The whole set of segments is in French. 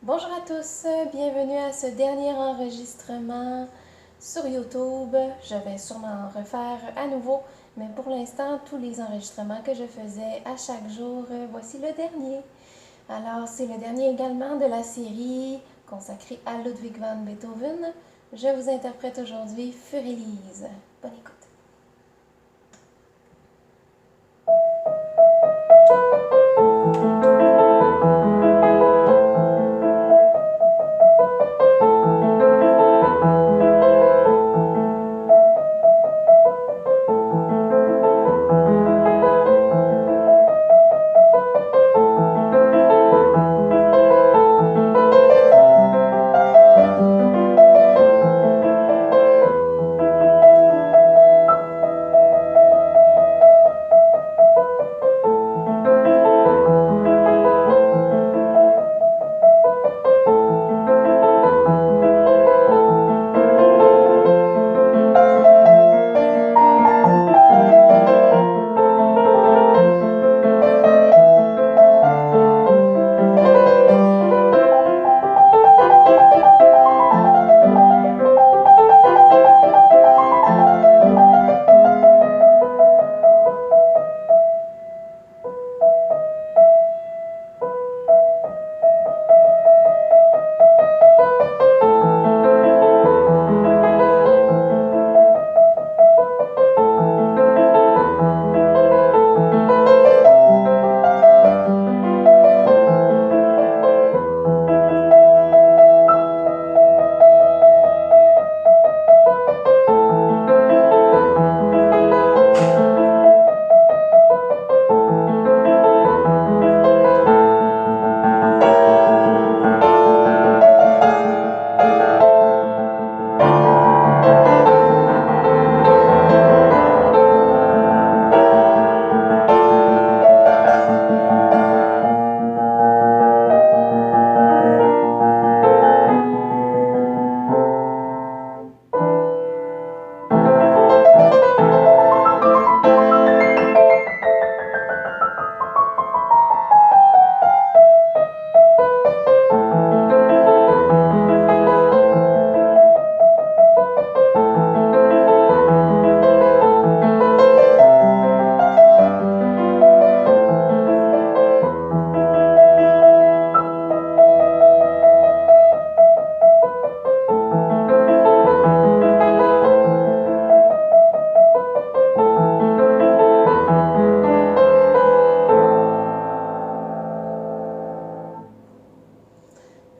Bonjour à tous, bienvenue à ce dernier enregistrement sur YouTube. Je vais sûrement en refaire à nouveau, mais pour l'instant, tous les enregistrements que je faisais à chaque jour, voici le dernier. Alors, c'est le dernier également de la série consacrée à Ludwig van Beethoven. Je vous interprète aujourd'hui Fur-Elise. Bonne écoute.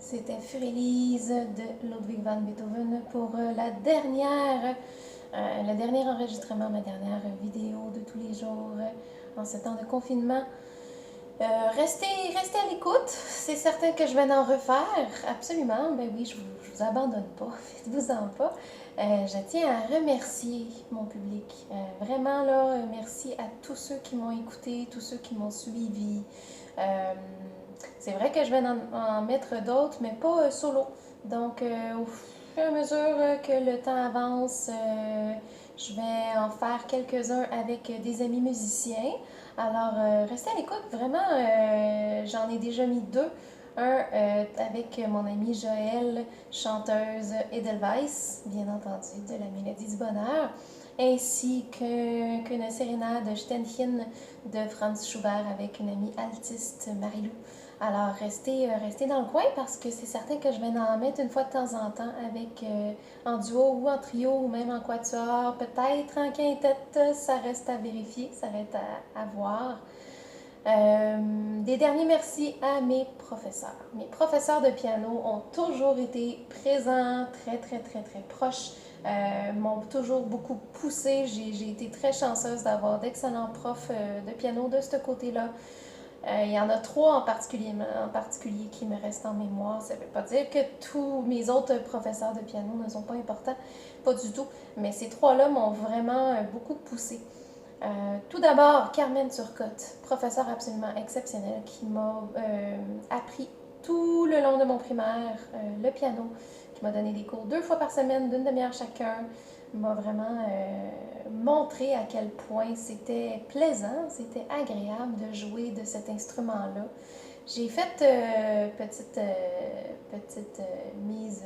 C'était Fur-Elise de Ludwig van Beethoven pour le dernier enregistrement, ma dernière vidéo de tous les jours en ce temps de confinement. Restez à l'écoute, c'est certain que je vais en refaire, absolument. Ben oui, je vous abandonne pas, faites-vous-en pas. Je tiens à remercier mon public. Vraiment, là, merci à tous ceux qui m'ont écouté, tous ceux qui m'ont suivi. C'est vrai que je vais en mettre d'autres, mais pas solo. Donc, au fur et à mesure que le temps avance, je vais en faire quelques-uns avec des amis musiciens. Alors, restez à l'écoute, vraiment, j'en ai déjà mis deux. Un avec mon amie Joëlle, chanteuse Edelweiss, bien entendu, de la Mélodie du Bonheur, ainsi qu'une sérénade Ständchen de Franz Schubert avec une amie altiste, Marilou. Alors, restez dans le coin parce que c'est certain que je vais en mettre une fois de temps en temps avec en duo ou en trio ou même en quatuor, peut-être en quintette, ça reste à vérifier, ça reste à voir. Des derniers merci à mes professeurs. Mes professeurs de piano ont toujours été présents, très proches, m'ont toujours beaucoup poussé. J'ai été très chanceuse d'avoir d'excellents profs de piano de ce côté-là. Il y en a trois en particulier qui me restent en mémoire. Ça ne veut pas dire que tous mes autres professeurs de piano ne sont pas importants, pas du tout, mais ces trois-là m'ont vraiment beaucoup poussé. Tout d'abord, Carmen Turcotte, professeure absolument exceptionnelle qui m'a appris tout le long de mon primaire le piano, qui m'a donné des cours 2 fois par semaine d'une demi-heure chacun, m'a vraiment montré à quel point c'était plaisant, c'était agréable de jouer de cet instrument-là. J'ai fait petite mise,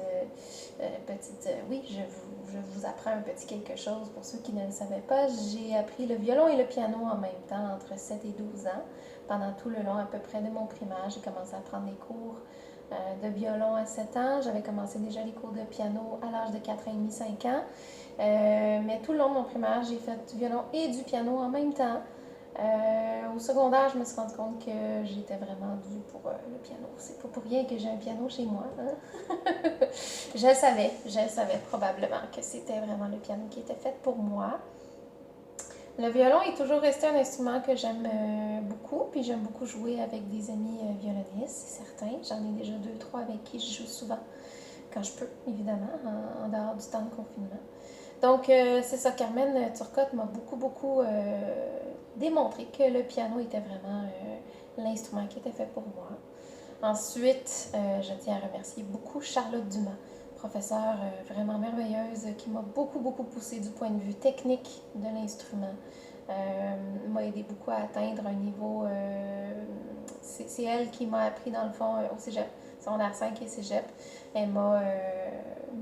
oui, je vous apprends un petit quelque chose pour ceux qui ne le savaient pas. J'ai appris le violon et le piano en même temps, entre 7 et 12 ans. Pendant tout le long à peu près de mon primaire, j'ai commencé à prendre des cours de violon à 7 ans. J'avais commencé déjà les cours de piano à l'âge de 4 ans et demi, 5 ans. Mais tout le long de mon primaire, j'ai fait du violon et du piano en même temps. Au secondaire, je me suis rendu compte que j'étais vraiment due pour le piano. C'est pas pour rien que j'ai un piano chez moi. Hein? Je le savais probablement que c'était vraiment le piano qui était fait pour moi. Le violon est toujours resté un instrument que j'aime beaucoup, puis j'aime beaucoup jouer avec des amis violonistes, c'est certain. J'en ai déjà deux, trois avec qui je joue souvent, quand je peux, évidemment, en dehors du temps de confinement. Donc, c'est ça, Carmen Turcotte m'a beaucoup démontré que le piano était vraiment l'instrument qui était fait pour moi. Ensuite, je tiens à remercier beaucoup Charlotte Dumas, professeure vraiment merveilleuse, qui m'a beaucoup poussé du point de vue technique de l'instrument. M'a aidé beaucoup à atteindre un niveau. C'est elle qui m'a appris, dans le fond, au cégep, secondaire 5 et cégep. Elle m'a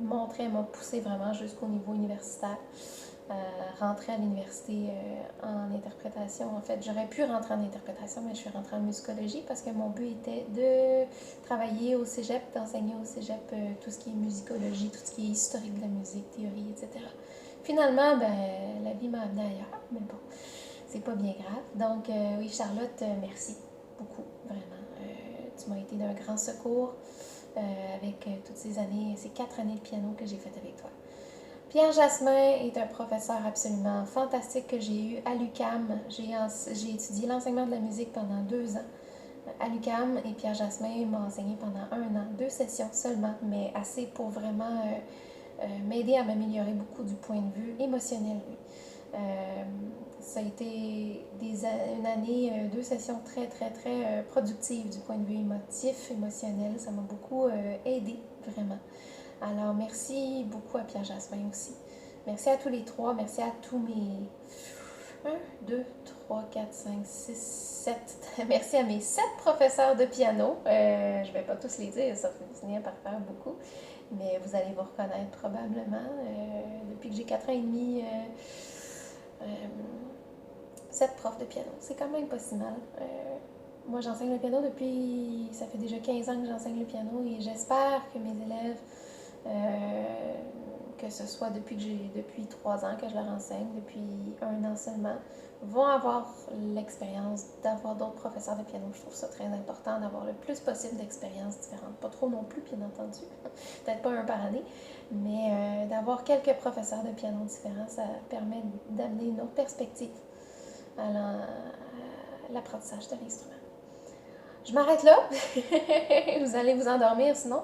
montré, elle m'a poussé vraiment jusqu'au niveau universitaire. Rentrer à l'université en interprétation. En fait, j'aurais pu rentrer en interprétation, mais je suis rentrée en musicologie parce que mon but était de travailler au cégep, d'enseigner au cégep tout ce qui est musicologie, tout ce qui est historique de la musique, théorie, etc. Finalement, la vie m'a amenée ailleurs, mais bon, c'est pas bien grave. Donc, oui, Charlotte, merci beaucoup, vraiment. Tu m'as été d'un grand secours avec toutes ces années, ces 4 années de piano que j'ai faites avec toi. Pierre Jasmin est un professeur absolument fantastique que j'ai eu à l'UQAM. J'ai étudié l'enseignement de la musique pendant 2 ans à l'UQAM et Pierre Jasmin m'a enseigné pendant 1 an, 2 sessions seulement, mais assez pour vraiment m'aider à m'améliorer beaucoup du point de vue émotionnel, lui. Ça a été une année, 2 sessions très productives du point de vue émotionnel. Ça m'a beaucoup aidé, vraiment. Alors, merci beaucoup à Pierre Jasmin aussi. Merci à tous les trois. Merci à tous mes 1, 2, 3, 4, 5, 6, 7. Merci à mes 7 professeurs de piano. Je ne vais pas tous les dire, ça finir par faire beaucoup. Mais vous allez vous reconnaître probablement. Depuis que j'ai 4 ans et demi, 7 profs de piano. C'est quand même pas si mal. Moi, j'enseigne le piano depuis... Ça fait déjà 15 ans que j'enseigne le piano et j'espère que mes élèves, que ce soit depuis 3 ans que je leur enseigne, depuis 1 an seulement, vont avoir l'expérience d'avoir d'autres professeurs de piano. Je trouve ça très important d'avoir le plus possible d'expériences différentes. Pas trop non plus, bien entendu. Peut-être pas un par année, mais d'avoir quelques professeurs de piano différents, ça permet d'amener une autre perspective à l'apprentissage de l'instrument. Je m'arrête là. Vous allez vous endormir sinon.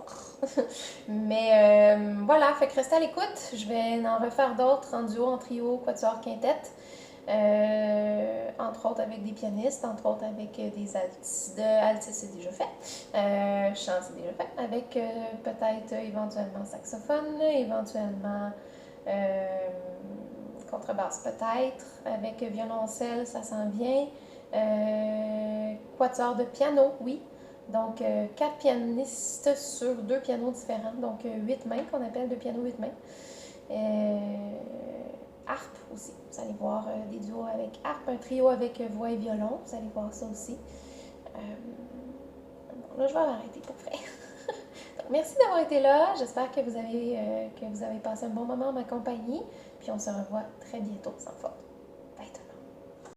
Mais voilà, fait que restez à l'écoute. Je vais en refaire d'autres en duo, en trio, quatuor, quintette. Entre autres avec des pianistes, entre autres avec des altistes. Altistes, c'est déjà fait. Chant, c'est déjà fait. Avec peut-être éventuellement saxophone, éventuellement contrebasse peut-être. Avec violoncelle, ça s'en vient. Quatuor de piano, oui. Donc, 4 pianistes sur 2 pianos différents. Donc, 8 mains qu'on appelle de piano 8 mains. Harpe aussi. Vous allez voir des duos avec harpe, un trio avec voix et violon. Vous allez voir ça aussi. Bon, là, je vais m'arrêter pour vrai. Donc, merci d'avoir été là. J'espère que vous avez passé un bon moment en ma compagnie. Puis, on se revoit très bientôt, sans faute.